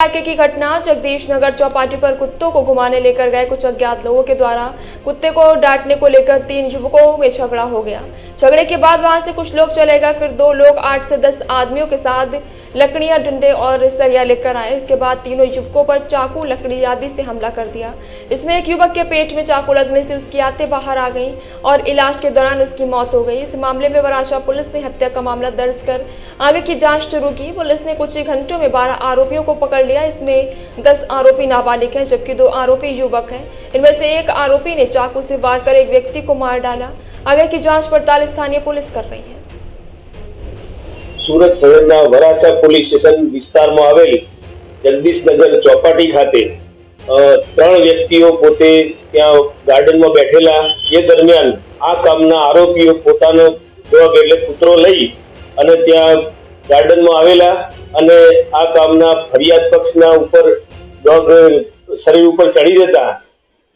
इलाके की घटना जगदीश नगर चौपाटी पर कुत्तों को घुमाने लेकर गए कुछ अज्ञात लोगों के द्वारा कुत्ते को डांटने को लेकर 3 युवकों में झगड़ा हो गया। झगड़े के बाद वहां से कुछ लोग चले गए। फिर 2 लोग 8 से 10 आदमियों के साथ लकड़ियां, डंडे और सरिया लेकर आए। इसके बाद तीनों युवकों पर चाकू, लकड़ी आदि से हमला कर दिया। इसमें एक युवक के पेट में चाकू लगने से उसकी आंतें बाहर आ गई और इलाज के दौरान उसकी मौत हो गई। इस मामले में वराछा पुलिस ने हत्या का मामला दर्ज कर आगे की जाँच शुरू की। पुलिस ने कुछ ही घंटों में 12 आरोपियों को पकड़ लिया। इसमें 10 आरोपी नाबालिग हैं जबकि 2 आरोपी युवक हैं। इनमें से एक आरोपी ने चाकू से वार कर एक व्यक्ति को मार डाला। आगे की जांच पड़ताल स्थानीय पुलिस कर रही है। સુરત શહેરના વરાછા પોલીસ સ્ટેશન વિસ્તારમાં આવેલ જગદીશનગર ચોપાટી ખાતે 3 વ્યક્તિઓ પોતે ત્યાં ગાર્ડનમાં બેઠેલા એ દરમિયાન આ કામના આરોપીઓ પોતાનો ડોગ એટલે કૂતરો લઈ અને ત્યાં ગાર્ડનમાં આવેલા અને આ કામના ફરિયાદ પક્ષના ઉપર ડોગ શરીર ઉપર ચડી જતા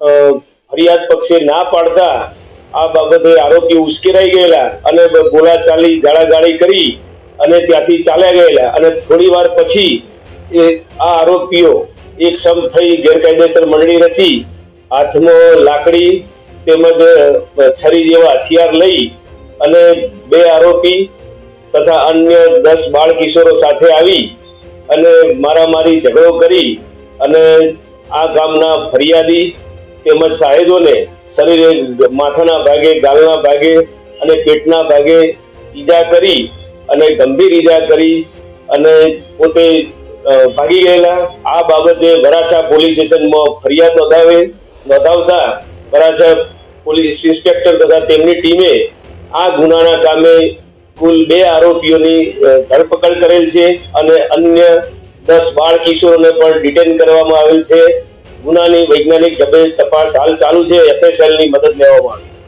ફરિયાદ પક્ષે ના પાડતા આ બાબતે આરોપી ઉશ્કેરાઈ ગયેલા અને બોલાચાલી ગાળાગાળી કરી અને ત્યાંથી ચાલ્યા ગયેલા અને થોડી વાર પછી આ આરોપીઓ એક સમ થઈ ગેરકાયદેસર મંડળી રચી હાથમાં લાકડી તેમજ છરી જેવા હથિયાર લઈ અને 2 આરોપી તથા અન્ય 10 બાળ કિશોરો સાથે આવી અને મારામારી ઝઘડો કરી અને આ ગામના ફરિયાદી તેમજ સાહેબોને શરીરે માથાના ભાગે, ગાલના ભાગે અને પેટના ભાગે ઈજા કરી અને ગંભીર ઈજા કરી અને પોતે ભાગી ગયેલા। આ બાબતે વરાછા પોલીસ સ્ટેશનમાં ફરિયાદ નોંધાવતા વરાછા પોલીસ ઇન્સ્પેક્ટર તથા તેમની ટીમે આ ગુનાના કામે કુલ 2 આરોપીઓની ધરપકડ કરેલ છે અને અન્ય 10 બાળ કિશોરોને પણ ડિટેન કરવામાં આવેલ છે। ગુનાની વૈજ્ઞાનિક ઢબે તપાસ હાલ ચાલુ છે। FSL ની મદદ લેવામાં આવી છે।